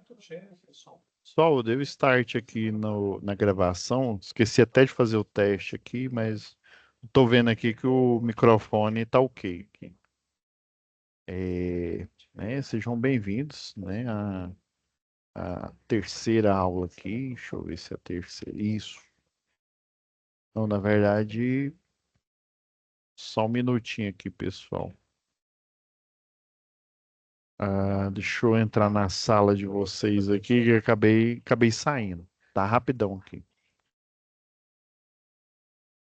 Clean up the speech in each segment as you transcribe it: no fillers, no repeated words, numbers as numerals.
Pessoal, eu dei o start aqui na gravação. Esqueci até de fazer o teste aqui, mas estou vendo aqui que o microfone está ok aqui. Sejam bem-vindos, né, à terceira aula aqui. Deixa eu ver se é a terceira. Isso. Então, na verdade, só um minutinho aqui, pessoal. Deixa eu entrar na sala de vocês aqui, que eu acabei saindo. Tá rapidão aqui.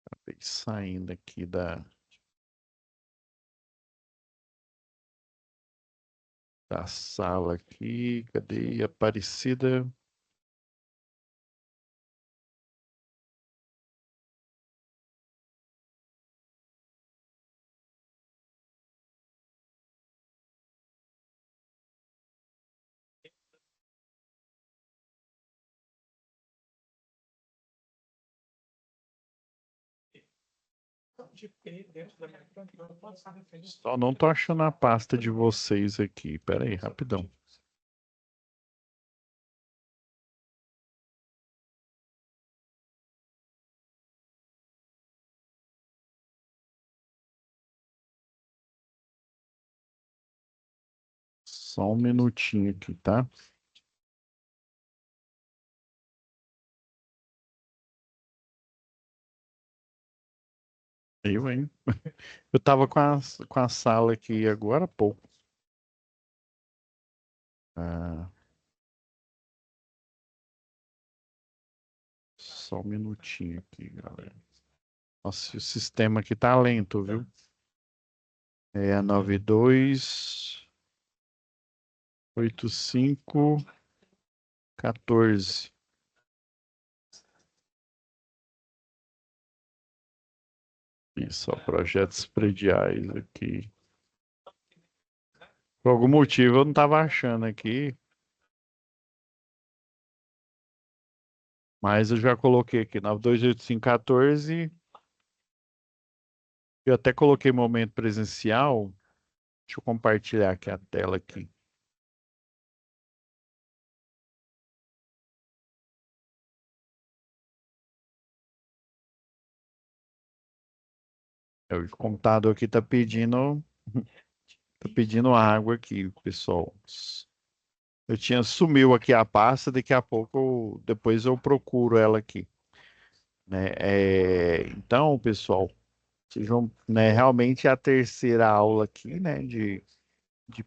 Acabei saindo aqui da sala aqui. Cadê a Aparecida? Só não tô achando a pasta de vocês aqui. Pera aí, rapidão. Só um minutinho aqui, tá? Eu, hein? Eu tava com a sala aqui agora há pouco. Ah, só um minutinho aqui, galera. Nossa, o sistema aqui tá lento, viu? É a 928514. Isso, ó, projetos prediais aqui. Por algum motivo eu não estava achando aqui, mas eu já coloquei aqui 928514. Eu até coloquei momento presencial. Deixa eu compartilhar aqui a tela aqui. O computador aqui tá pedindo água aqui, pessoal. Sumiu aqui a pasta, daqui a pouco depois eu procuro ela aqui, né? Então, pessoal, sejam, né, realmente é a terceira aula aqui, né, de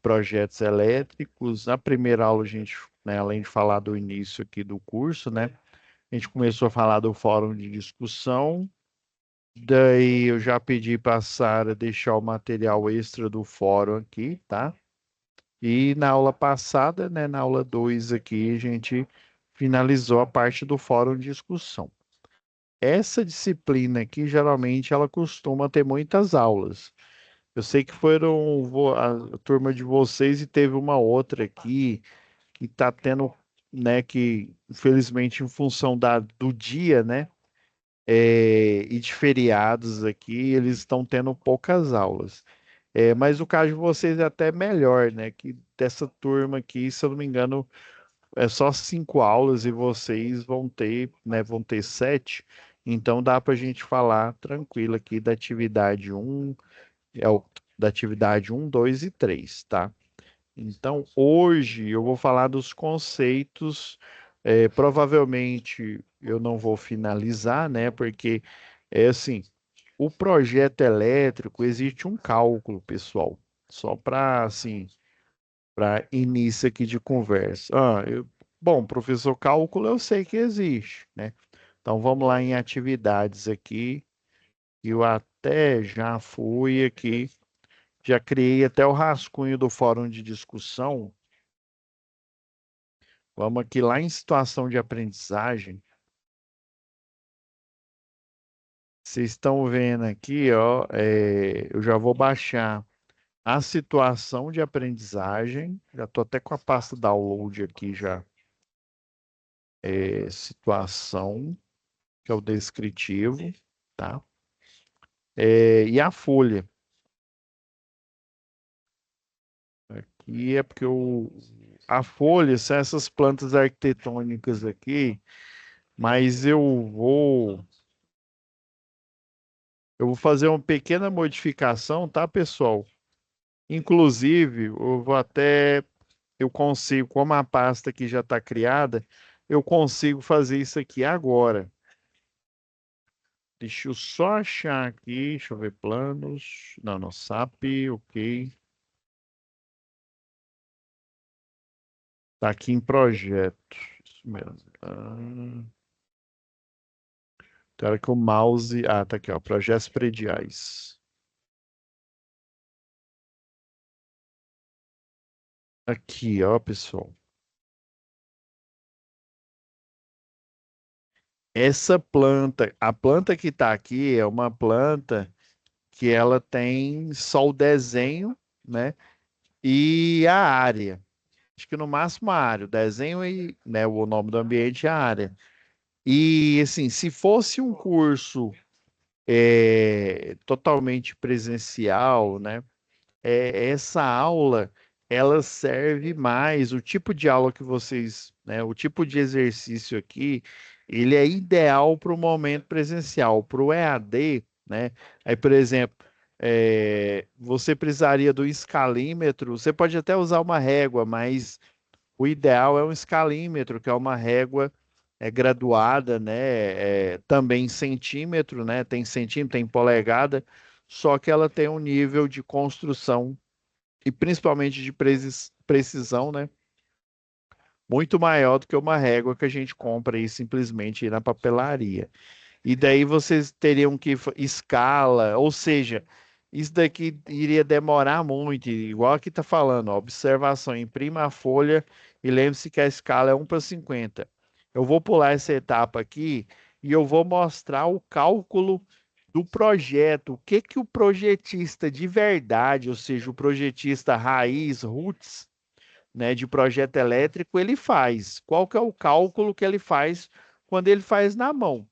projetos elétricos. Na primeira aula, a gente, né, além de falar do início aqui do curso, né, a gente começou a falar do fórum de discussão. Daí eu já pedi para a Sara deixar o material extra do fórum aqui, tá? E na aula passada, né, na aula 2 aqui, a gente finalizou a parte do fórum de discussão. Essa disciplina aqui, geralmente, ela costuma ter muitas aulas. Eu sei que foram a turma de vocês e teve uma outra aqui que está tendo, né, que infelizmente em função do dia, né, e de feriados aqui, eles estão tendo poucas aulas. Mas o caso de vocês é até melhor, né, que dessa turma aqui, se eu não me engano, é só 5 aulas e vocês vão ter 7. Então dá para a gente falar tranquilo aqui da atividade um, da atividade um, 2 e 3, tá? Então, hoje eu vou falar dos conceitos. Provavelmente eu não vou finalizar, né? Porque é assim, o projeto elétrico existe um cálculo, pessoal. Só para assim, para início aqui de conversa. Bom, professor, cálculo eu sei que existe, né? Então vamos lá em atividades aqui. Eu até já fui aqui, já criei até o rascunho do fórum de discussão. Vamos aqui lá em situação de aprendizagem. Vocês estão vendo aqui, ó, eu já vou baixar a situação de aprendizagem. Já estou até com a pasta download aqui já. Situação, que é o descritivo, tá? E a folha. Aqui é porque a folha são essas plantas arquitetônicas aqui, mas eu vou fazer uma pequena modificação, tá, pessoal? Inclusive, eu consigo, como a pasta aqui já está criada, eu consigo fazer isso aqui agora. Deixa eu só achar aqui, deixa eu ver planos. Não, no SAP, ok. Tá aqui em projeto. Isso mesmo. Tem hora que o mouse. Ah, tá aqui, ó. Projetos prediais. Aqui, ó, pessoal. Essa planta, a planta que tá aqui é uma planta que ela tem só o desenho, né? E a área. Acho que no máximo a área, o desenho e, né, o nome do ambiente é a área. E assim, se fosse um curso totalmente presencial, né? Essa aula ela serve mais, o tipo de aula que vocês, né? O tipo de exercício aqui, ele é ideal para o momento presencial, para o EAD, né? Aí, por exemplo, você precisaria do escalímetro, você pode até usar uma régua, mas o ideal é um escalímetro, que é uma régua graduada, né? Também em centímetro, né? Tem centímetro, tem polegada, só que ela tem um nível de construção e principalmente de precisão, né? Muito maior do que uma régua que a gente compra aí simplesmente na papelaria. E daí vocês teriam que escala, ou seja, isso daqui iria demorar muito, igual aqui está falando, ó, observação, imprima a folha e lembre-se que a escala é 1:50. Eu vou pular essa etapa aqui e eu vou mostrar o cálculo do projeto, o que que o projetista de verdade, ou seja, o projetista raiz, roots, né, de projeto elétrico, ele faz. Qual que é o cálculo que ele faz quando ele faz na mão?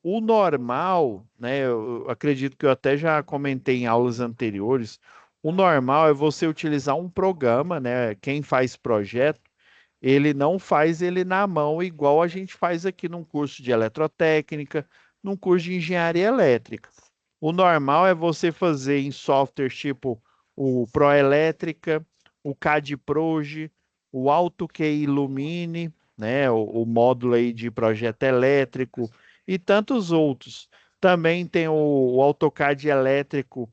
O normal, né? Eu acredito que eu até já comentei em aulas anteriores. O normal é você utilizar um programa, né? Quem faz projeto, ele não faz ele na mão, igual a gente faz aqui num curso de eletrotécnica, num curso de engenharia elétrica. O normal é você fazer em softwares tipo o Proelétrica, o CAD Proj, o AutoKey Illumine, né, o módulo aí de projeto elétrico e tantos outros. Também tem o AutoCAD elétrico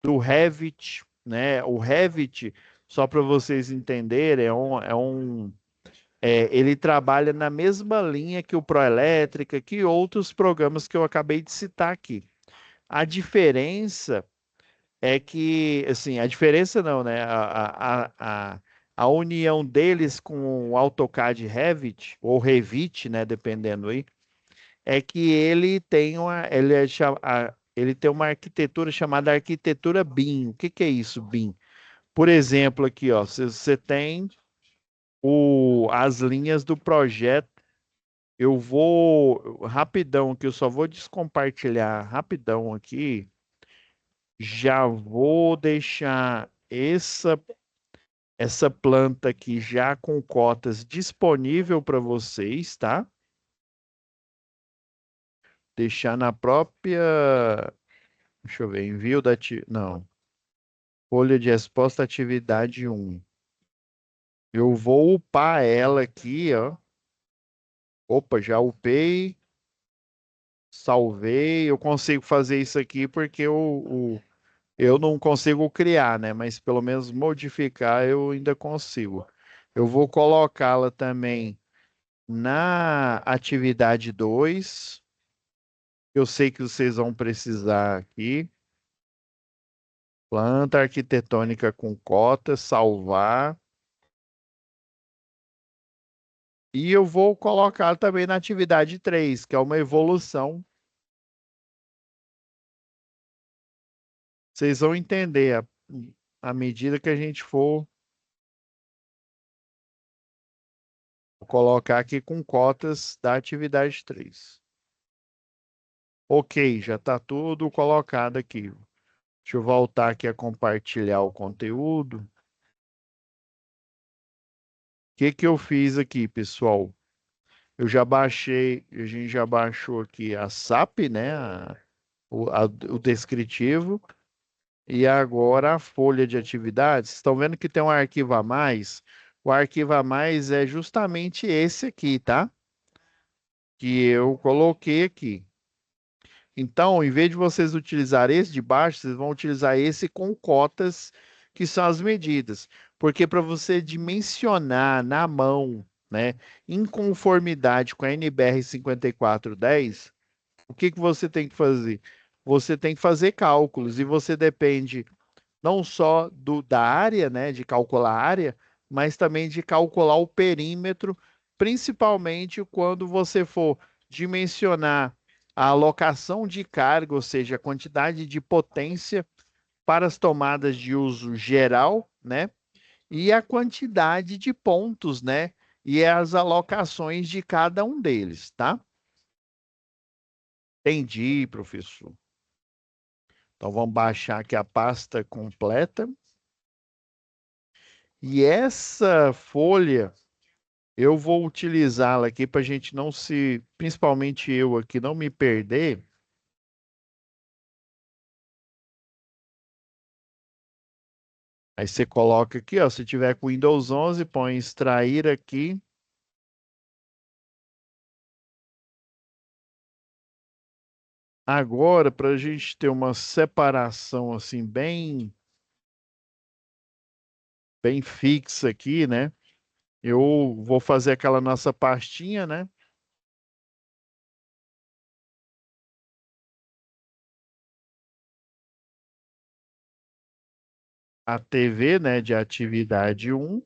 do Revit, né? O Revit, só para vocês entenderem, ele trabalha na mesma linha que o Proelétrica, que outros programas que eu acabei de citar aqui. A diferença é que, assim, a diferença não, né? A união deles com o AutoCAD Revit, ou Revit, né? Dependendo aí, é que ele tem uma arquitetura chamada arquitetura BIM. O que que é isso, BIM? Por exemplo, aqui, ó, você tem as linhas do projeto. Eu vou rapidão, que eu só vou descompartilhar rapidão aqui. Já vou deixar essa planta aqui já com cotas disponível para vocês, tá? Deixar na própria, deixa eu ver, envio não, folha de resposta atividade um. Eu vou upar ela aqui, ó. Opa, já upei, salvei. Eu consigo fazer isso aqui porque eu não consigo criar, né? Mas pelo menos modificar eu ainda consigo. Eu vou colocá-la também na atividade 2. Eu sei que vocês vão precisar aqui. Planta arquitetônica com cota, salvar. E eu vou colocar também na atividade 3, que é uma evolução. Vocês vão entender à medida que a gente for colocar aqui com cotas da atividade 3. Ok, já está tudo colocado aqui. Deixa eu voltar aqui a compartilhar o conteúdo. que eu fiz aqui, pessoal? Eu já baixei, a gente já baixou aqui a SAP, né? O descritivo. E agora a folha de atividades. Estão vendo que tem um arquivo a mais? O arquivo a mais é justamente esse aqui, tá? Que eu coloquei aqui. Então, em vez de vocês utilizar esse de baixo, vocês vão utilizar esse com cotas, que são as medidas. Porque para você dimensionar na mão, né, em conformidade com a NBR 5410, o que que você tem que fazer? Você tem que fazer cálculos e você depende não só da área, né, de calcular a área, mas também de calcular o perímetro, principalmente quando você for dimensionar a alocação de carga, ou seja, a quantidade de potência para as tomadas de uso geral, né, e a quantidade de pontos, né, e as alocações de cada um deles, tá? Entendi, professor. Então vamos baixar aqui a pasta completa. E essa folha eu vou utilizá-la aqui para a gente não se, principalmente eu aqui, não me perder. Aí você coloca aqui, ó, se tiver com Windows 11, põe extrair aqui. Agora, para a gente ter uma separação assim bem fixa aqui, né? Eu vou fazer aquela nossa pastinha, né? A TV, né, de atividade um.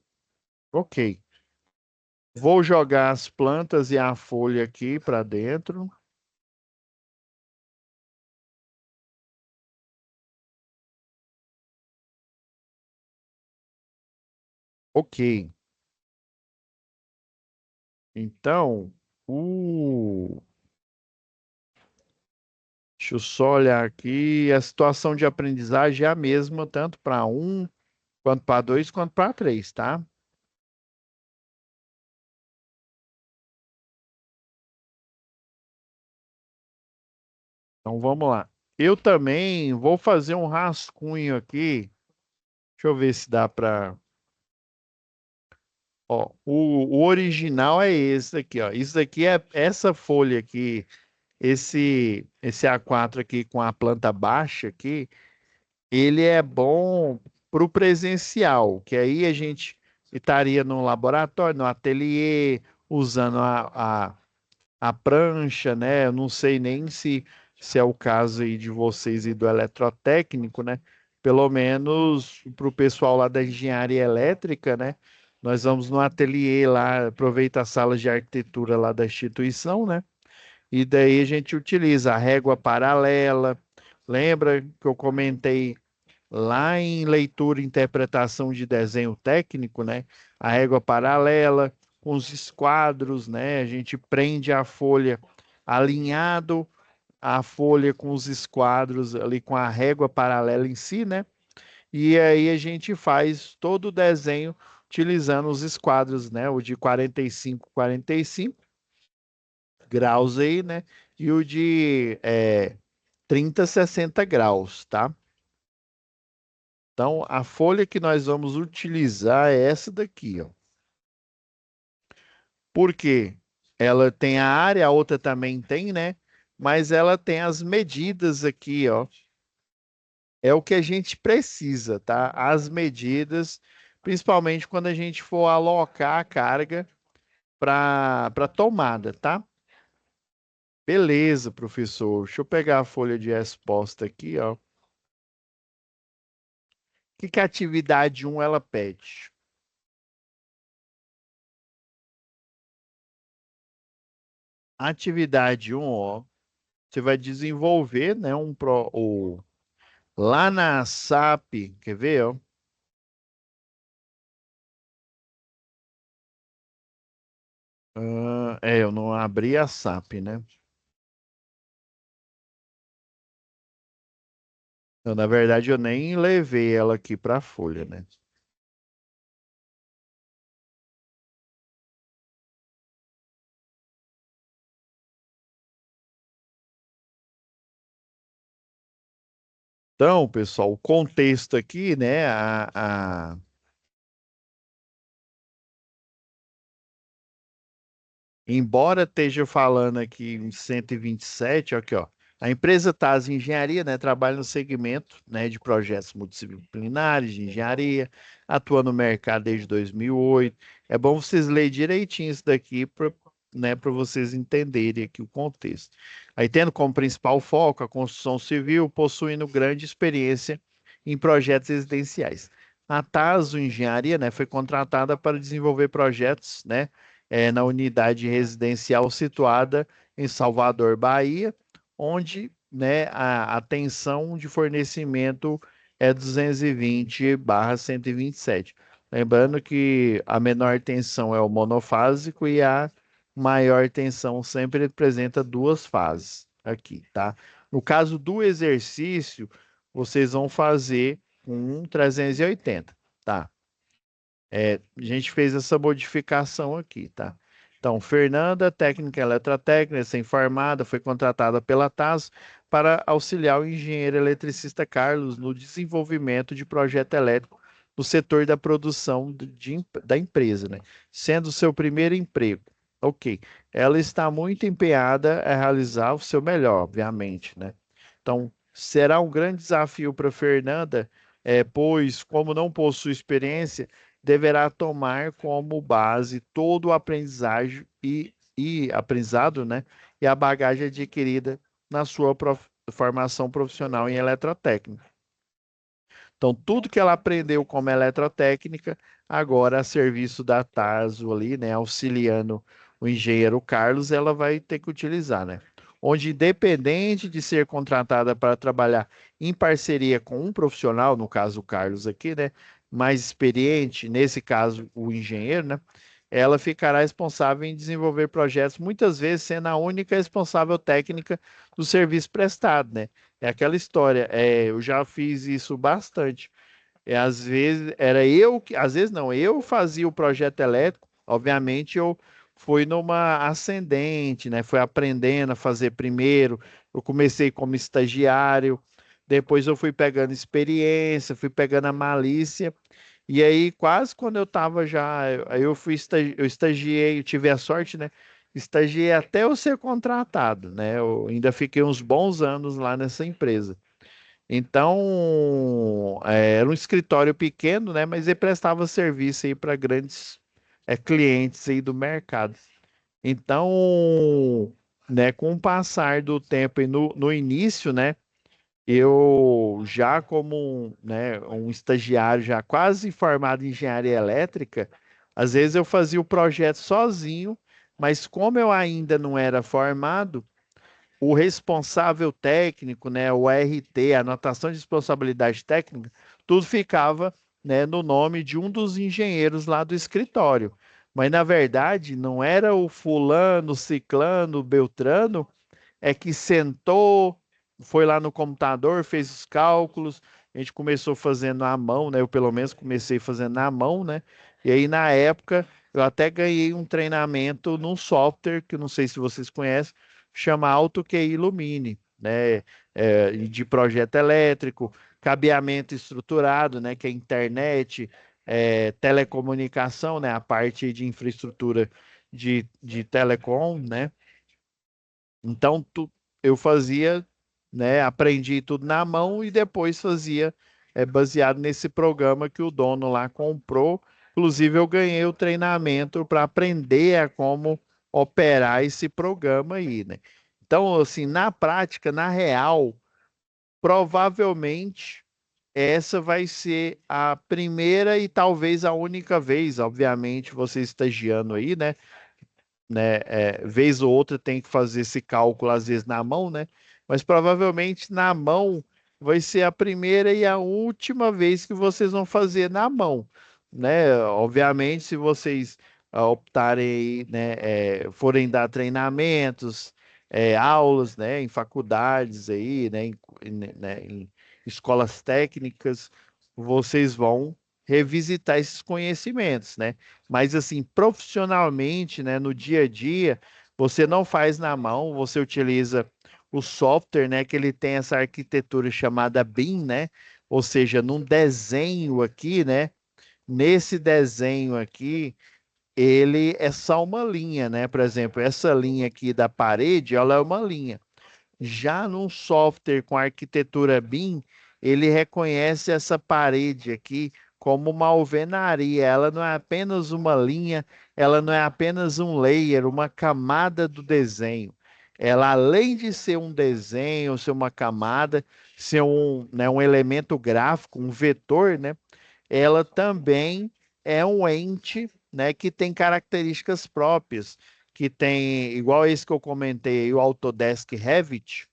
Ok. Vou jogar as plantas e a folha aqui para dentro. Ok. Então, o deixa eu só olhar aqui. A situação de aprendizagem é a mesma, tanto para um, quanto para dois, quanto para três, tá? Então vamos lá. Eu também vou fazer um rascunho aqui. Deixa eu ver se dá para. Ó, o original é esse aqui, ó. Isso aqui é essa folha aqui, esse A4 aqui com a planta baixa aqui. Ele é bom para o presencial, que aí a gente estaria no laboratório, no ateliê, usando a prancha, né? Eu não sei nem se é o caso aí de vocês e do eletrotécnico, né? Pelo menos para o pessoal lá da engenharia elétrica, né? Nós vamos no ateliê lá, aproveita as salas de arquitetura lá da instituição, né? E daí a gente utiliza a régua paralela. Lembra que eu comentei lá em leitura e interpretação de desenho técnico, né? A régua paralela com os esquadros, né? A gente prende a folha alinhado a folha com os esquadros ali com a régua paralela em si, né? E aí a gente faz todo o desenho utilizando os esquadros, né? O de 45, 45 graus aí, né? E o de 30, 60 graus, tá? Então, a folha que nós vamos utilizar é essa daqui, ó. Por quê? Ela tem a área, a outra também tem, né? Mas ela tem as medidas aqui, ó. É o que a gente precisa, tá? As medidas, principalmente quando a gente for alocar a carga para tomada, tá? Beleza, professor. Deixa eu pegar a folha de resposta aqui, ó. O que que a atividade um ela pede? Atividade um, ó. Você vai desenvolver, né, lá na SAP, quer ver, ó? Eu não abri a SAP, né? Na verdade, eu nem levei ela aqui para a folha, né? Então, pessoal, o contexto aqui, né? Embora esteja falando aqui em 127, aqui, ó, a empresa TAS Engenharia, né, trabalha no segmento, né, de projetos multidisciplinares de engenharia, atua no mercado desde 2008. É bom vocês lerem direitinho isso daqui para, né, para vocês entenderem aqui o contexto. Aí, tendo como principal foco a construção civil, possuindo grande experiência em projetos residenciais. A TAS Engenharia, né, foi contratada para desenvolver projetos, né, na unidade residencial situada em Salvador, Bahia, onde, né, a tensão de fornecimento é 220/127. Lembrando que a menor tensão é o monofásico e a maior tensão sempre representa duas fases aqui, tá? No caso do exercício, vocês vão fazer com 380, tá? A gente fez essa modificação aqui, tá? Então, Fernanda, técnica eletrotécnica, recém-formada, foi contratada pela TAS para auxiliar o engenheiro eletricista Carlos no desenvolvimento de projeto elétrico no setor da produção da empresa, né? Sendo seu primeiro emprego. Ok. Ela está muito empenhada a realizar o seu melhor, obviamente, né? Então, será um grande desafio para Fernanda, pois, como não possui experiência, deverá tomar como base todo o aprendizagem e aprendizado, né? E a bagagem adquirida na sua formação profissional em eletrotécnica. Então, tudo que ela aprendeu como eletrotécnica, agora a serviço da TASO ali, né, auxiliando o engenheiro Carlos, ela vai ter que utilizar, né? Onde, independente de ser contratada para trabalhar em parceria com um profissional, no caso o Carlos aqui, né, mais experiente, nesse caso o engenheiro, né, ela ficará responsável em desenvolver projetos, muitas vezes sendo a única responsável técnica do serviço prestado, né? É aquela história, eu já fiz isso bastante. Às vezes era eu que, às vezes não, eu fazia o projeto elétrico, obviamente eu fui numa ascendente, né? Fui aprendendo a fazer primeiro. Eu comecei como estagiário, depois eu fui pegando experiência, fui pegando a malícia. E aí, quase quando eu estava já, aí eu fui, eu estagiei, eu tive a sorte, né? Estagiei até eu ser contratado, né? Eu ainda fiquei uns bons anos lá nessa empresa. Então, era um escritório pequeno, né? Mas ele prestava serviço aí para grandes clientes aí do mercado. Então, né, com o passar do tempo e no início, né? Eu já como um estagiário já quase formado em engenharia elétrica, às vezes eu fazia o projeto sozinho, mas como eu ainda não era formado, o responsável técnico, né, o RT, a anotação de responsabilidade técnica, tudo ficava, né, no nome de um dos engenheiros lá do escritório. Mas na verdade não era o fulano, ciclano, beltrano que sentou, foi lá no computador, fez os cálculos, a gente começou fazendo à mão, né? Eu pelo menos comecei fazendo à mão, né? E aí na época eu até ganhei um treinamento num software que eu não sei se vocês conhecem, chama AutoQI Illumine, né? De projeto elétrico, cabeamento estruturado, né? Que é internet, telecomunicação, né? A parte de infraestrutura de telecom, né? Então, eu fazia, né, aprendi tudo na mão e depois fazia baseado nesse programa que o dono lá comprou. Inclusive, eu ganhei o treinamento para aprender a como operar esse programa aí, né? Então, assim, na prática, na real, provavelmente essa vai ser a primeira e talvez a única vez, obviamente, você estagiando aí, né? Vez ou outra tem que fazer esse cálculo, às vezes na mão, né? Mas provavelmente na mão vai ser a primeira e a última vez que vocês vão fazer na mão, né? Obviamente, se vocês optarem aí, né, forem dar treinamentos, aulas, né, em faculdades aí, né, em escolas técnicas, vocês vão revisitar esses conhecimentos, né? Mas assim, profissionalmente, né, no dia a dia, você não faz na mão, você utiliza o software, né, que ele tem essa arquitetura chamada BIM, né? Ou seja, num desenho aqui, né? Nesse desenho aqui, ele é só uma linha, né? Por exemplo, essa linha aqui da parede, ela é uma linha. Já num software com arquitetura BIM, ele reconhece essa parede aqui como uma alvenaria. Ela não é apenas uma linha, ela não é apenas um layer, uma camada do desenho. Ela, além de ser um desenho, ser uma camada, ser um, né, um elemento gráfico, um vetor, né? Ela também é um ente, né, que tem características próprias, que tem, igual esse que eu comentei, o Autodesk Revit.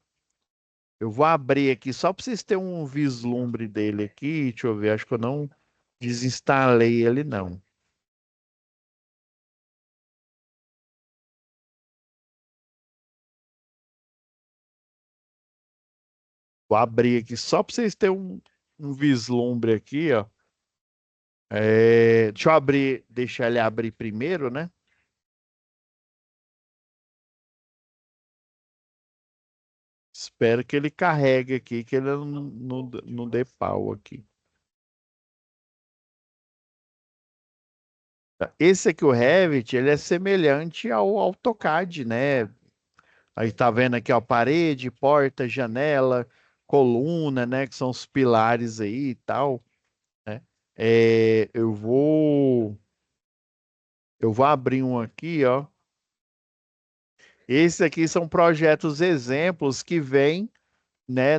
Eu vou abrir aqui só para vocês terem um vislumbre dele aqui. Deixa eu ver, acho que eu não desinstalei ele, não. Vou abrir aqui só para vocês terem um vislumbre aqui, ó. Deixa eu abrir, deixar ele abrir primeiro, né? Espero que ele carregue aqui, que ele não dê pau aqui. Esse aqui, o Revit, ele é semelhante ao AutoCAD, né? Aí tá vendo aqui, ó, parede, porta, janela, coluna, né? Que são os pilares aí e tal, né? Eu vou abrir um aqui, ó. Esses aqui são projetos exemplos que vêm, né?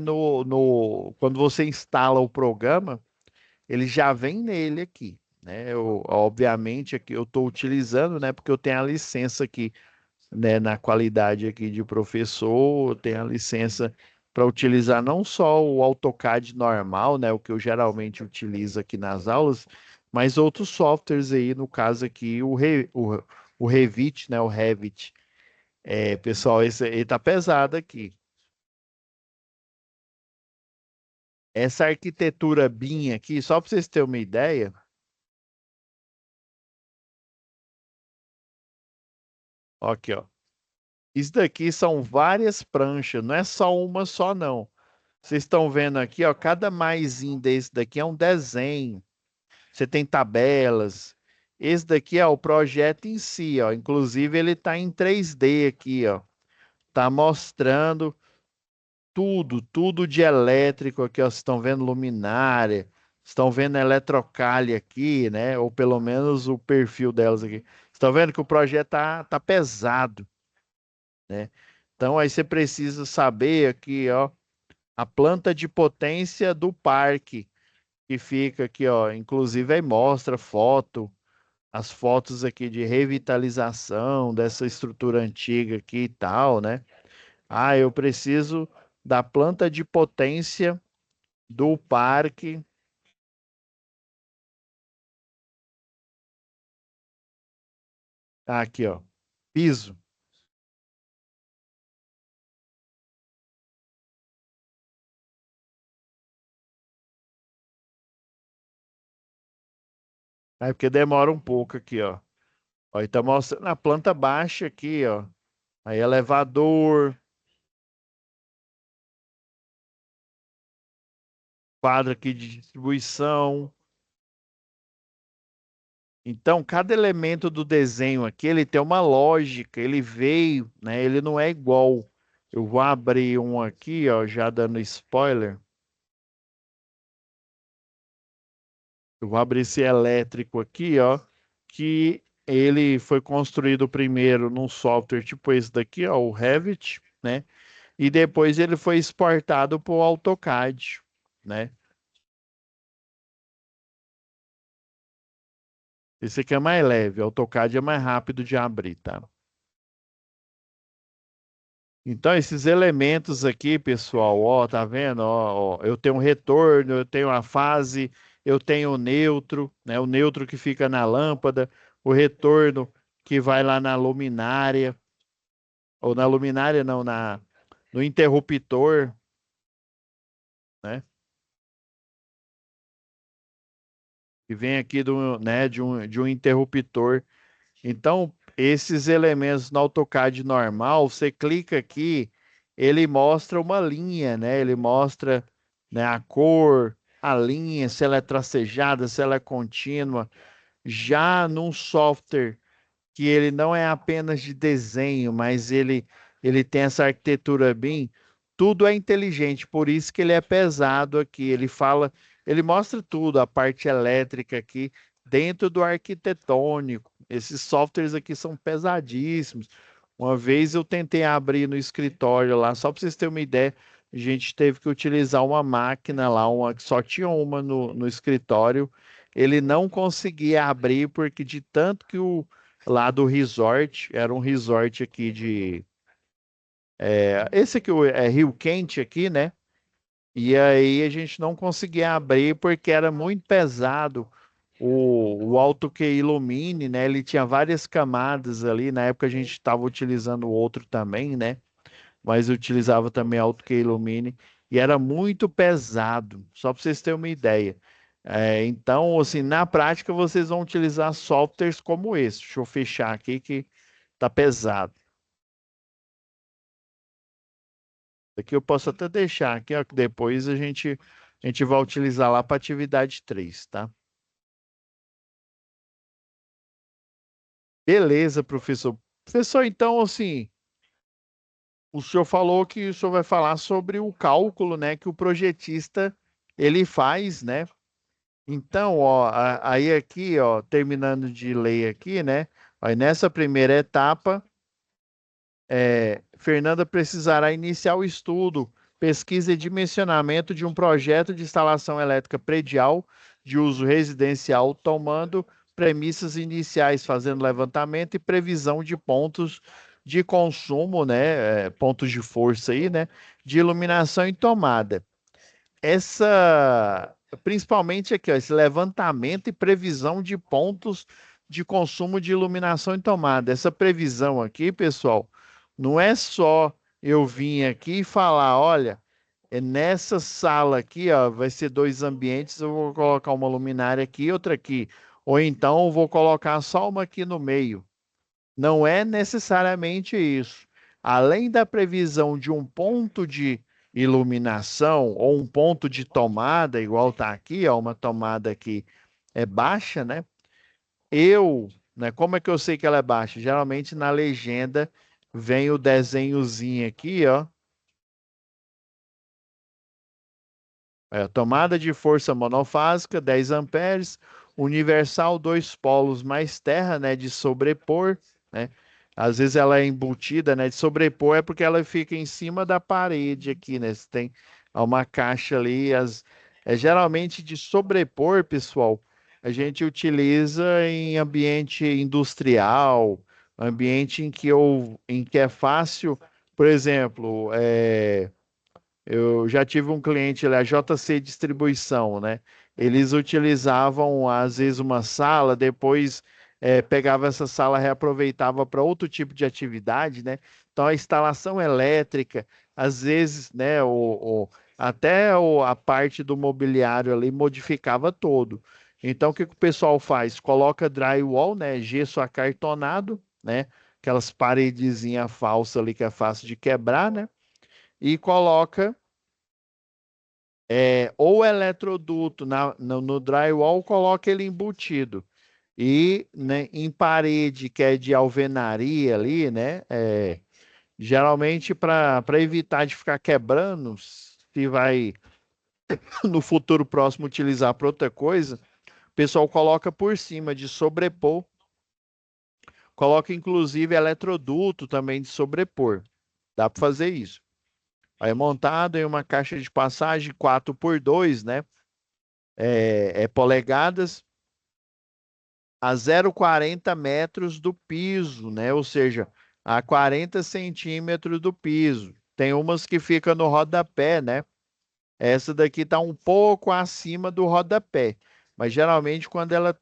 Quando você instala o programa, ele já vem nele aqui, né? Obviamente aqui eu estou utilizando, né? Porque eu tenho a licença aqui, né, na qualidade aqui de professor, tem a licença para utilizar não só o AutoCAD normal, né, o que eu geralmente utilizo aqui nas aulas, mas outros softwares aí, no caso aqui, o Revit, né, o Revit. Pessoal, esse aí tá pesado aqui. Essa arquitetura BIM aqui, só para vocês terem uma ideia, ó aqui, ó. Isso daqui são várias pranchas, não é só uma só, não. Vocês estão vendo aqui, ó, cada maisinho desse daqui é um desenho. Você tem tabelas. Esse daqui é o projeto em si, ó. Inclusive ele está em 3D aqui, ó. Tá mostrando tudo de elétrico aqui, ó. Vocês estão vendo luminária, estão vendo eletrocalha aqui, né? Ou pelo menos o perfil delas aqui. Estão vendo que o projeto tá pesado, né? Então aí você precisa saber aqui, ó, a planta de potência do parque que fica aqui, ó. Inclusive aí mostra foto, as fotos aqui de revitalização dessa estrutura antiga aqui e tal, né? Ah, eu preciso da planta de potência do parque. Aqui, ó, piso. É porque demora um pouco aqui, ó. Ó, e tá mostrando a planta baixa aqui, ó. Aí elevador, quadro aqui de distribuição. Então, cada elemento do desenho aqui, ele tem uma lógica, ele veio, né? Ele não é igual. Eu vou abrir um aqui, ó, já dando spoiler. Eu vou abrir esse elétrico aqui, ó, que ele foi construído primeiro num software tipo esse daqui, ó, o Revit, né? E depois ele foi exportado para o AutoCAD, né? Esse aqui é mais leve, o AutoCAD é mais rápido de abrir, tá? Então, esses elementos aqui, pessoal, ó, tá vendo? Ó, eu tenho um retorno, eu tenho a fase, eu tenho o neutro, né? O neutro que fica na lâmpada, o retorno que vai lá na luminária, ou na luminária não, no interruptor, né? Que vem aqui né, de um interruptor. Então, esses elementos no AutoCAD normal, você clica aqui ele mostra uma linha, né? Ele mostra, né, a cor, a linha, se ela é tracejada, se ela é contínua. Já num software que ele não é apenas de desenho, mas ele tem essa arquitetura BIM, tudo é inteligente, por isso que ele é pesado aqui. Ele fala, ele mostra tudo, a parte elétrica aqui dentro do arquitetônico. Esses softwares aqui são pesadíssimos. Uma vez eu tentei abrir no escritório lá, só para vocês terem uma ideia, a gente teve que utilizar uma máquina lá, uma que só tinha uma no escritório. Ele não conseguia abrir porque de tanto que o lá do resort, era um resort aqui de esse aqui é Rio Quente aqui, né? E aí a gente não conseguia abrir porque era muito pesado. O Auto que Illumine, né? Ele tinha várias camadas ali. Na época a gente estava utilizando o outro também, né? Mas eu utilizava também Auto que Illumine e era muito pesado. Só para vocês terem uma ideia. Então, assim, na prática vocês vão utilizar softwares como esse. Deixa eu fechar aqui que tá pesado. Aqui eu posso até deixar aqui, ó, que depois a gente vai utilizar lá para atividade 3, tá? Beleza, professor. Professor, então, assim, o senhor falou que o senhor vai falar sobre o cálculo, né, que o projetista ele faz, né? Então, ó, aí aqui, ó, terminando de ler aqui, né? Aí nessa primeira etapa, Fernanda precisará iniciar o estudo, pesquisa e dimensionamento de um projeto de instalação elétrica predial de uso residencial, tomando premissas iniciais, fazendo levantamento e previsão de pontos de consumo, né, pontos de força aí, né, de iluminação e tomada. Principalmente aqui, ó, esse levantamento e previsão de pontos de consumo de iluminação e tomada. Essa previsão aqui, pessoal, não é só eu vir aqui e falar, olha, é nessa sala aqui, ó, vai ser dois ambientes, eu vou colocar uma luminária aqui e outra aqui. Ou então eu vou colocar só uma aqui no meio. Não é necessariamente isso. Além da previsão de um ponto de iluminação ou um ponto de tomada, igual está aqui, ó, uma tomada que é baixa, né? Como é que eu sei que ela é baixa? Geralmente na legenda vem o desenhozinho aqui, ó. Tomada de força monofásica, 10 amperes, universal, dois polos mais terra, né, de sobrepor, né? Às vezes ela é embutida, né, de sobrepor é porque ela fica em cima da parede aqui, né? Você tem uma caixa ali, geralmente de sobrepor, pessoal, a gente utiliza em ambiente industrial, ambiente em que é fácil, por exemplo, eu já tive um cliente lá, JC Distribuição, né? Eles utilizavam, às vezes, uma sala, depois pegava essa sala, reaproveitava para outro tipo de atividade, né? Então, a instalação elétrica, às vezes, né, a parte do mobiliário ali modificava todo. Então, o que que o pessoal faz? Coloca drywall, né? Gesso acartonado, né? Aquelas paredezinhas falsas ali que é fácil de quebrar, né? E coloca ou eletroduto no drywall, coloca ele embutido. E, né, em parede que é de alvenaria ali, né? Geralmente para evitar de ficar quebrando, se vai no futuro próximo utilizar para outra coisa, o pessoal coloca por cima de sobrepor, coloca inclusive eletroduto também de sobrepor. Dá para fazer isso. Aí é montado em uma caixa de passagem 4x2, né? Polegadas a 0,40 metros do piso, né? Ou seja, a 40 centímetros do piso. Tem umas que ficam no rodapé, né? Essa daqui está um pouco acima do rodapé, mas geralmente quando ela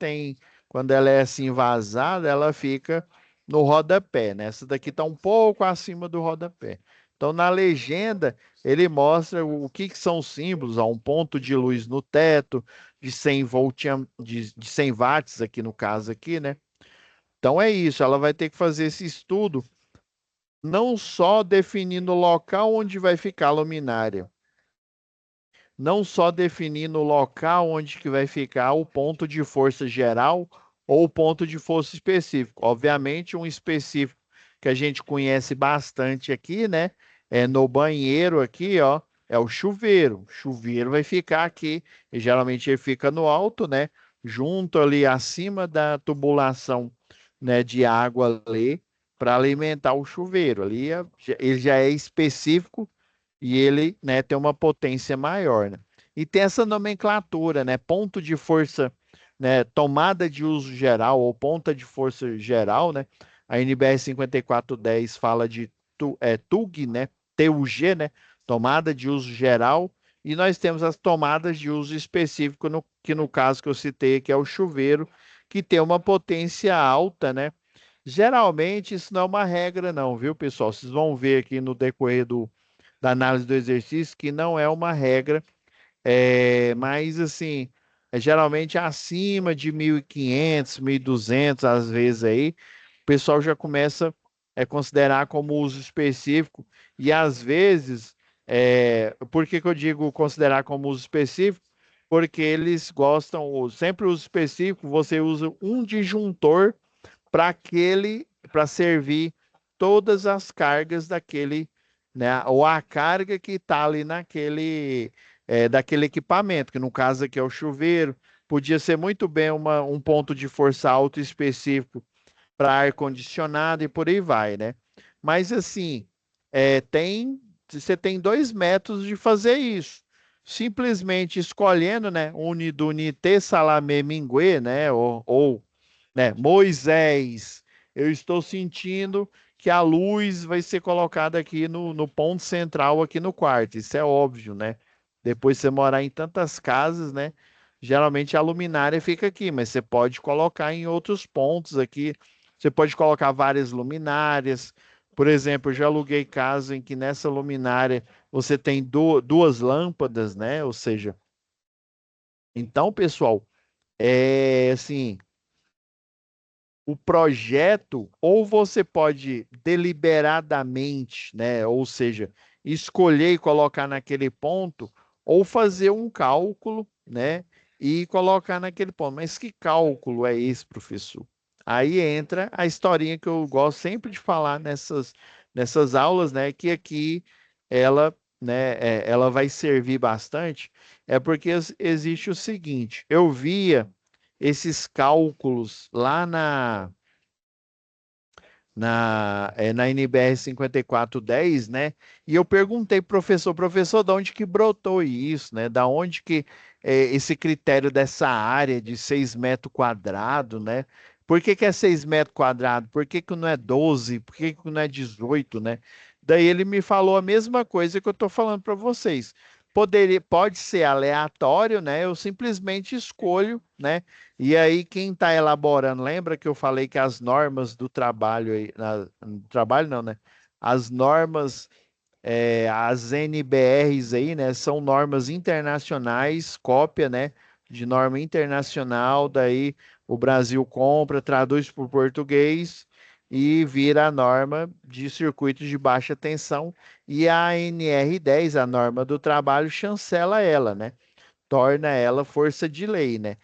é assim vazada, ela fica no rodapé, né? Essa daqui está um pouco acima do rodapé. Então, na legenda, ele mostra o que são os símbolos, ó, um ponto de luz no teto, de 100 de 100 watts aqui no caso aqui, né? Então é isso, ela vai ter que fazer esse estudo não só definindo o local onde vai ficar a luminária, não só definindo o local onde que vai ficar o ponto de força geral ou o ponto de força específico. Obviamente, um específico que a gente conhece bastante aqui, né? É no banheiro aqui, ó, é o chuveiro. O chuveiro vai ficar aqui, e geralmente ele fica no alto, né? Junto ali acima da tubulação, né, de água ali para alimentar o chuveiro. Ali ele já é específico e ele, né, tem uma potência maior, né? E tem essa nomenclatura, né? Ponto de força, né? Tomada de uso geral ou ponta de força geral, né? A NBR 5410 fala de TUG, né? TUG, né? Tomada de uso geral. E nós temos as tomadas de uso específico, que no caso que eu citei, que é o chuveiro, que tem uma potência alta, né? Geralmente isso não é uma regra, não, viu, pessoal? Vocês vão ver aqui no decorrer da análise do exercício, que não é uma regra, mas assim, geralmente acima de 1.500, 1.200 às vezes aí, o pessoal já começa a considerar como uso específico, e às vezes, por que que eu digo considerar como uso específico? Porque eles gostam, sempre uso específico, você usa um disjuntor para para servir todas as cargas daquele, né, ou a carga que está ali daquele equipamento, que no caso aqui é o chuveiro, podia ser muito bem um ponto de força alto específico para ar-condicionado e por aí vai, né? Mas assim, você tem dois métodos de fazer isso. Simplesmente escolhendo, né, unidunité salamé minguê, né, ou né? Moisés, eu estou sentindo que a luz vai ser colocada aqui no ponto central aqui no quarto. Isso é óbvio, né? Depois você morar em tantas casas, né? Geralmente a luminária fica aqui, mas você pode colocar em outros pontos aqui. Você pode colocar várias luminárias. Por exemplo, eu já aluguei casa em que nessa luminária você tem duas lâmpadas, né? Ou seja, então, pessoal, é assim, o projeto, ou você pode deliberadamente, né, ou seja, escolher e colocar naquele ponto, ou fazer um cálculo, né, e colocar naquele ponto. Mas que cálculo é esse, professor? Aí entra a historinha que eu gosto sempre de falar nessas aulas, né, que aqui ela, né, ela vai servir bastante, é porque existe o seguinte, eu via esses cálculos lá na NBR 5410, né? E eu perguntei, professor, de onde que brotou isso, né? Da onde que esse critério dessa área de 6 metros quadrados, né? Por que que é 6 metros quadrados? Por que que não é 12? Por que que não é 18, né? Daí ele me falou a mesma coisa que eu estou falando para vocês. Pode ser aleatório, né? Eu simplesmente escolho, né? E aí, quem está elaborando, lembra que eu falei que as normas do trabalho, trabalho não, né? As normas, as NBRs aí, né? São normas internacionais, cópia, né? De norma internacional, daí o Brasil compra, traduz para o português e vira a norma de circuitos de baixa tensão. E a NR10, a norma do trabalho, chancela ela, né? Torna ela força de lei, né?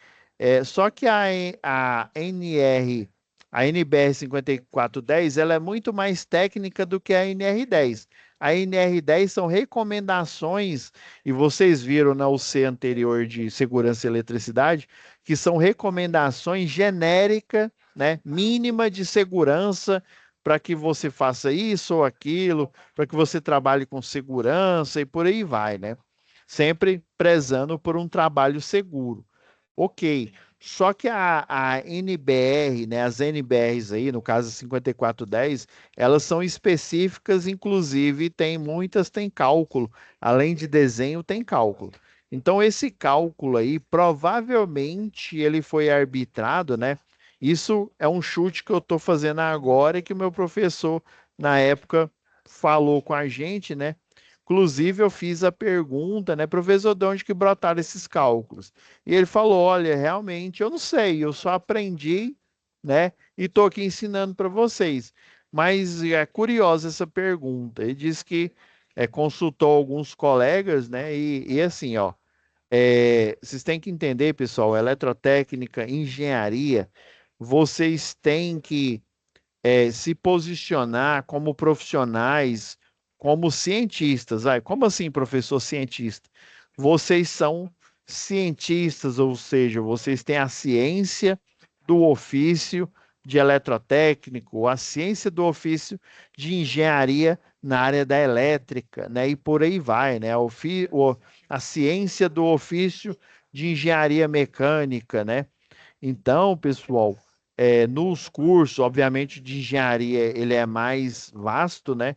Só que a NBR 5410, ela é muito mais técnica do que a NR10. A NR10 são recomendações, e vocês viram na UC anterior de segurança e eletricidade, que são recomendações genéricas, né, mínima de segurança para que você faça isso ou aquilo, para que você trabalhe com segurança e por aí vai, né? Sempre prezando por um trabalho seguro. Ok. Só que a NBR, né, as NBRs aí, no caso 5410, elas são específicas, inclusive tem muitas tem cálculo. Além de desenho, tem cálculo. Então esse cálculo aí, provavelmente ele foi arbitrado, né? Isso é um chute que eu estou fazendo agora e que o meu professor, na época, falou com a gente, né? Inclusive, eu fiz a pergunta, né, professor, de onde que brotaram esses cálculos? E ele falou: olha, realmente eu não sei, eu só aprendi, né, e estou aqui ensinando para vocês. Mas é curiosa essa pergunta. Ele diz que consultou alguns colegas, né? E assim, ó, vocês têm que entender, pessoal, eletrotécnica, engenharia, vocês têm que se posicionar como profissionais, como cientistas. Vai, como assim, professor cientista? Vocês são cientistas, ou seja, vocês têm a ciência do ofício de eletrotécnico, a ciência do ofício de engenharia na área da elétrica, né? E por aí vai, né? A ciência do ofício de engenharia mecânica, né? Então, pessoal, nos cursos, obviamente, de engenharia, ele é mais vasto, né?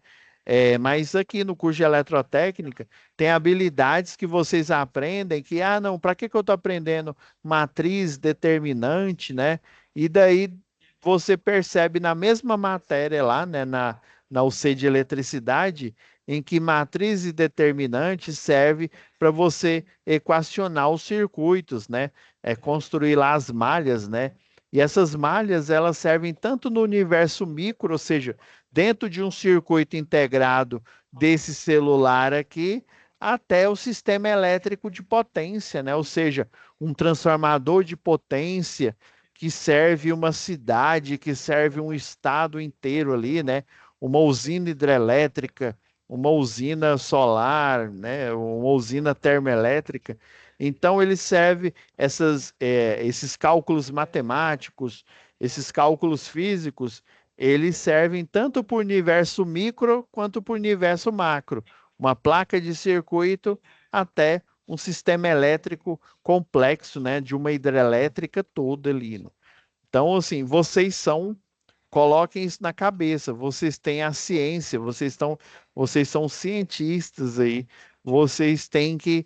Mas aqui no curso de eletrotécnica, tem habilidades que vocês aprendem que, não, para que eu estou aprendendo matriz determinante, né? E daí você percebe na mesma matéria lá, né, na UC de eletricidade, em que matriz e determinante serve para você equacionar os circuitos, né? Construir lá as malhas, né? E essas malhas, elas servem tanto no universo micro, ou seja, dentro de um circuito integrado desse celular aqui, até o sistema elétrico de potência, né? Ou seja, um transformador de potência que serve uma cidade, que serve um estado inteiro ali, né? Uma usina hidrelétrica, uma usina solar, né? Uma usina termoelétrica. Então, ele serve esses cálculos matemáticos, esses cálculos físicos, eles servem tanto para o universo micro quanto para o universo macro. Uma placa de circuito até um sistema elétrico complexo, né, de uma hidrelétrica toda ali. Então, assim, coloquem isso na cabeça. Vocês têm a ciência, vocês são cientistas aí. Vocês têm que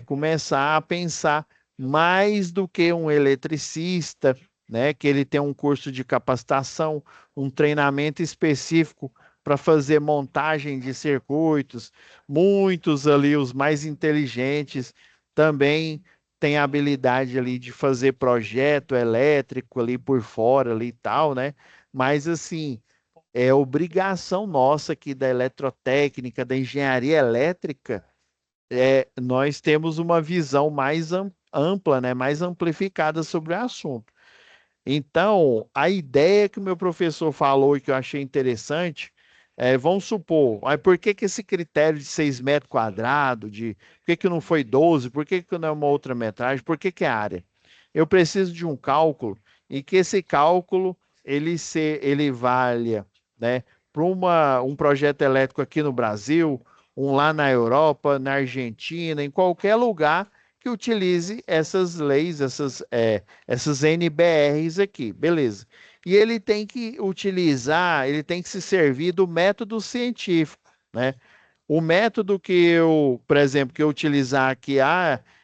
começar a pensar mais do que um eletricista, né? Que ele tem um curso de capacitação, um treinamento específico para fazer montagem de circuitos. Muitos ali, os mais inteligentes, também têm a habilidade ali de fazer projeto elétrico ali por fora ali e tal, né? Mas assim, é obrigação nossa aqui da eletrotécnica, da engenharia elétrica, nós temos uma visão mais ampla, né, mais amplificada sobre o assunto. Então, a ideia que o meu professor falou e que eu achei interessante, vamos supor, mas por que que esse critério de 6 metros quadrados, por que que não foi 12, por que que não é uma outra metragem, por que que é área? Eu preciso de um cálculo e que esse cálculo ele valha, né, para um projeto elétrico aqui no Brasil, um lá na Europa, na Argentina, em qualquer lugar que utilize essas leis, essas NBRs aqui, beleza. E ele tem que utilizar, ele tem que se servir do método científico, né? O método que eu, por exemplo, que eu utilizar aqui,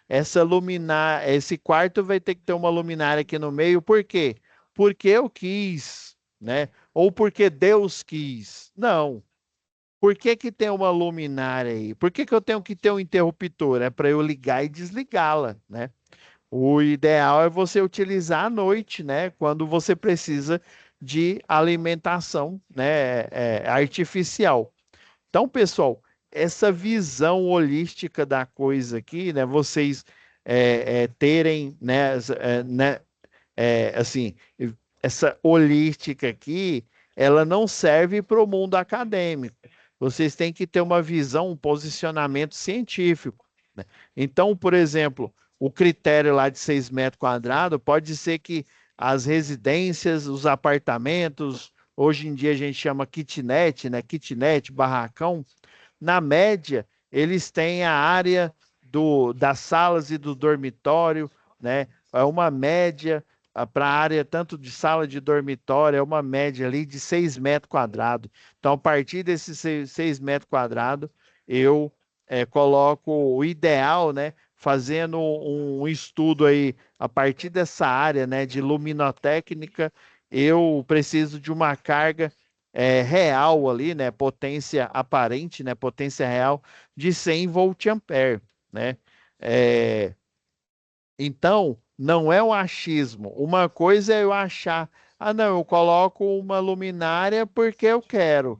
essa luminária, esse quarto vai ter que ter uma luminária aqui no meio, por quê? Porque eu quis, né? Ou porque Deus quis. Não. Por que que tem uma luminária aí? Por que que eu tenho que ter um interruptor? É para eu ligar e desligá-la, né? O ideal é você utilizar à noite, né? Quando você precisa de alimentação, né? Artificial. Então, pessoal, essa visão holística da coisa aqui, né? Vocês terem, né? Assim, essa holística aqui, ela não serve para o mundo acadêmico. Vocês têm que ter uma visão, um posicionamento científico, né? Então, por exemplo, o critério lá de 6 metros quadrados pode ser que as residências, os apartamentos, hoje em dia a gente chama kitnet, né? Kitnet, barracão, na média, eles têm a área das salas e do dormitório, né? É uma média para a área tanto de sala de dormitório, é uma média ali de 6 metros quadrados. Então, a partir desses 6 metros quadrados, eu coloco o ideal, né? Fazendo um estudo aí a partir dessa área, né, de luminotécnica, eu preciso de uma carga real ali, né, potência aparente, né, potência real de 100 volt-ampere, né? É, então, não é um achismo. Uma coisa é eu achar, Ah, não, eu coloco uma luminária porque eu quero.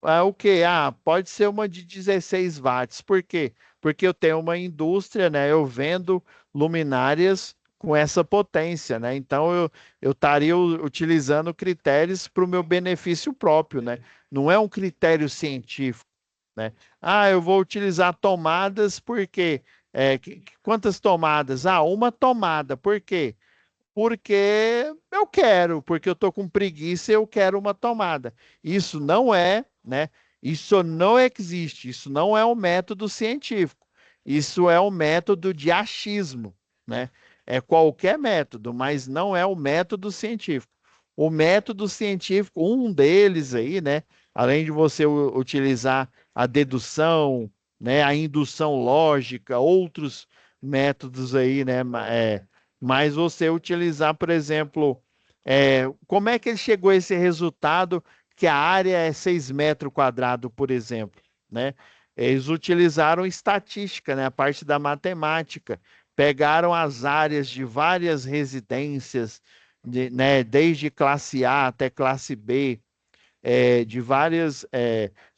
Ah, o quê? Ah, pode ser uma de 16 watts. Por quê? Porque eu tenho uma indústria, né? Eu vendo luminárias com essa potência, né? Então eu estaria utilizando critérios para o meu benefício próprio, né? Não é um critério científico, né? Ah, eu vou utilizar tomadas porque quantas tomadas? Ah, uma tomada. Por quê? Porque eu quero, porque eu estou com preguiça e eu quero uma tomada. Isso não é, né? Isso não existe. Isso não é um método científico. Isso é um método de achismo, né? É qualquer método, mas não é o método científico. O método científico, um deles aí, né? Além de você utilizar a dedução, né? A indução lógica, outros métodos aí, né? Mas você utilizar, por exemplo, como é que ele chegou a esse resultado que a área é 6 metros quadrados, por exemplo, né? Eles utilizaram estatística, né? A parte da matemática. Pegaram as áreas de várias residências, né? Desde classe A até classe B, de várias.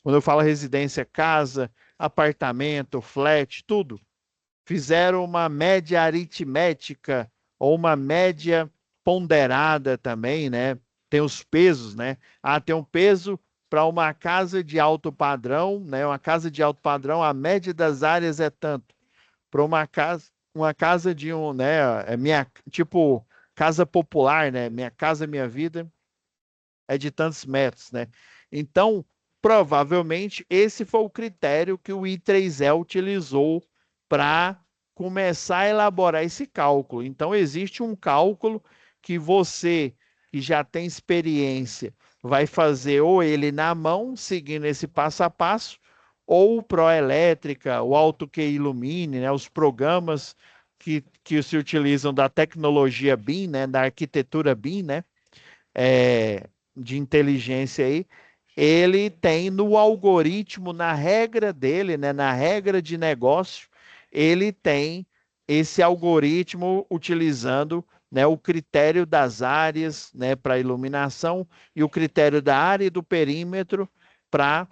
Quando eu falo residência, casa, apartamento, flat, tudo fizeram uma média aritmética ou uma média ponderada também, né? Tem os pesos, né? Ah, tem um peso para uma casa de alto padrão, né? Uma casa de alto padrão, a média das áreas é tanto. Para uma casa de um, né? É minha, tipo, casa popular, né? Minha casa, minha vida é de tantos metros, né? Então, provavelmente, esse foi o critério que o I3E utilizou para começar a elaborar esse cálculo. Então, existe um cálculo que você, que já tem experiência, vai fazer ou ele na mão, seguindo esse passo a passo, ou o Proelétrica, o Auto que Ilumine, né, os programas que se utilizam da tecnologia BIM, né, da arquitetura BIM, né, de inteligência aí, ele tem no algoritmo, na regra dele, né, na regra de negócio, ele tem esse algoritmo utilizando, né, o critério das áreas, né, para iluminação e o critério da área e do perímetro para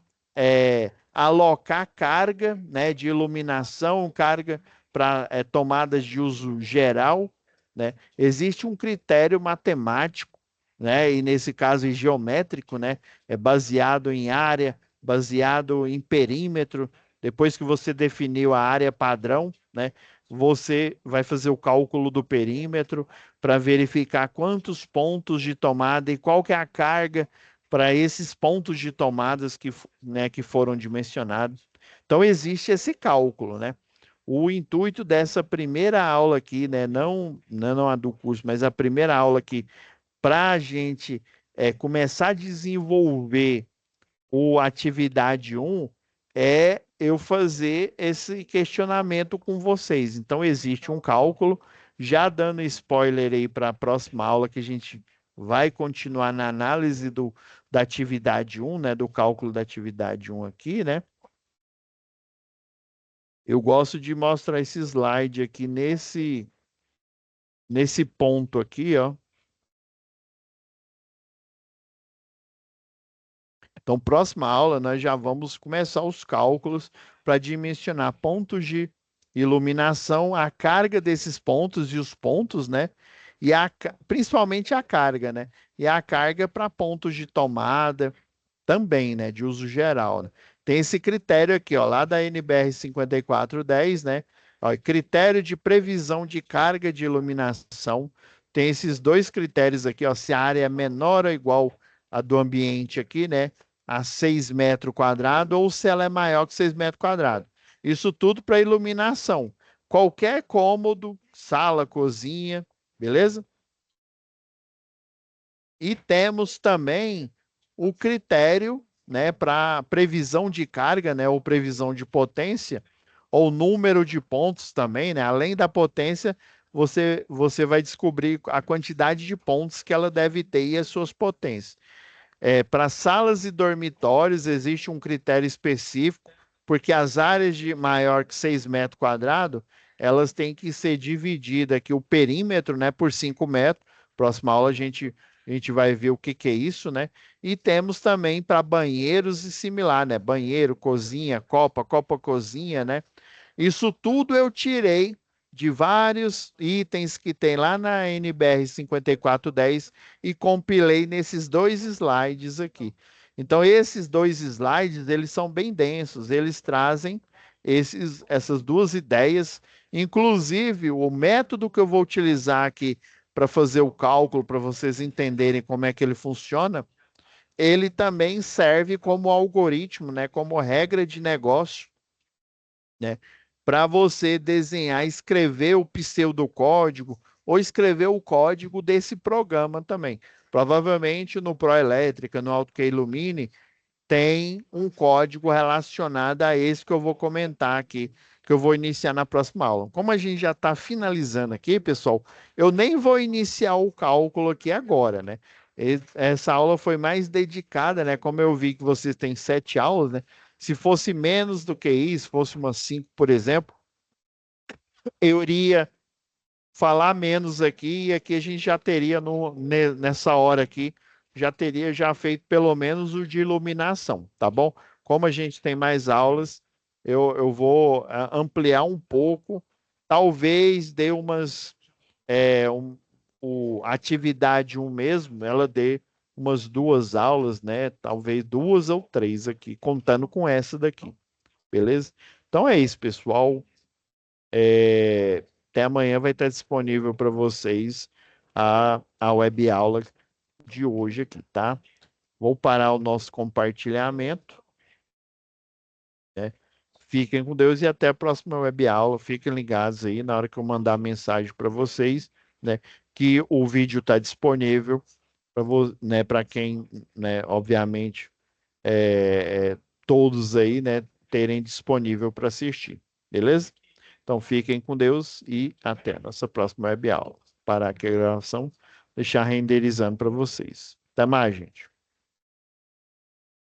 alocar carga, né, de iluminação, carga para tomadas de uso geral, né? Existe um critério matemático, né? E nesse caso geométrico, né? É baseado em área, baseado em perímetro. Depois que você definiu a área padrão, né? Você vai fazer o cálculo do perímetro para verificar quantos pontos de tomada e qual que é a carga para esses pontos de tomadas né, que foram dimensionados. Então existe esse cálculo, né? O intuito dessa primeira aula aqui, né, não a do curso, mas a primeira aula aqui para a gente começar a desenvolver o atividade um é eu fazer esse questionamento com vocês. Então, existe um cálculo, já dando spoiler aí para a próxima aula, que a gente vai continuar na análise da atividade um, né, do cálculo da atividade um aqui, né? Eu gosto de mostrar esse slide aqui nesse ponto aqui, ó. Então, próxima aula, nós já vamos começar os cálculos para dimensionar pontos de iluminação, a carga desses pontos e os pontos, né? Principalmente a carga, né? E a carga para pontos de tomada também, né? De uso geral, né? Tem esse critério aqui, ó, lá da NBR 5410, né? Ó, critério de previsão de carga de iluminação. Tem esses dois critérios aqui, ó, se a área é menor ou igual a do ambiente aqui, né? A 6 metros quadrados, ou se ela é maior que 6 metros quadrados. Isso tudo para iluminação. Qualquer cômodo, sala, cozinha, beleza? E temos também o critério, né, para previsão de carga, né, ou previsão de potência, ou número de pontos também, né? Além da potência, você vai descobrir a quantidade de pontos que ela deve ter e as suas potências. Para salas e dormitórios, existe um critério específico, porque as áreas de maior que 6 metros quadrados, elas têm que ser divididas aqui, o perímetro, né, por 5 metros. Próxima aula a gente A gente vai ver o que que é isso, né? E temos também para banheiros e similar, né? Banheiro, cozinha, copa, cozinha, né? Isso tudo eu tirei de vários itens que tem lá na NBR 5410 e compilei nesses dois slides aqui. Então, esses dois slides, eles são bem densos, eles trazem essas duas ideias, inclusive o método que eu vou utilizar aqui para fazer o cálculo, para vocês entenderem como é que ele funciona, ele também serve como algoritmo, né, como regra de negócio, né? Para você desenhar, escrever o pseudocódigo ou escrever o código desse programa também. Provavelmente no Proelétrica, no AutoCAD Illumine, tem um código relacionado a esse que eu vou comentar aqui, que eu vou iniciar na próxima aula. Como a gente já está finalizando aqui, pessoal, eu nem vou iniciar o cálculo aqui agora, né? Essa aula foi mais dedicada, né? Como eu vi que vocês têm 7 aulas, né? Se fosse menos do que isso, fosse umas 5, por exemplo, eu iria falar menos aqui e aqui a gente já teria nessa hora aqui, já teria já feito pelo menos o de iluminação, tá bom? Como a gente tem mais aulas, eu vou ampliar um pouco, talvez dê umas atividade um mesmo, ela dê umas 2 aulas, né? Talvez 2 ou 3 aqui, contando com essa daqui, beleza? Então é isso, pessoal. Até amanhã vai estar disponível para vocês a web aula de hoje aqui, tá? Vou parar o nosso compartilhamento, né? Fiquem com Deus e até a próxima web aula. Fiquem ligados aí na hora que eu mandar a mensagem para vocês, né? Que o vídeo está disponível para né, para quem, né, obviamente, todos aí, né, terem disponível para assistir, beleza? Então fiquem com Deus e até a nossa próxima web aula. Parar aqui a gravação, deixar renderizando para vocês. Até mais, gente.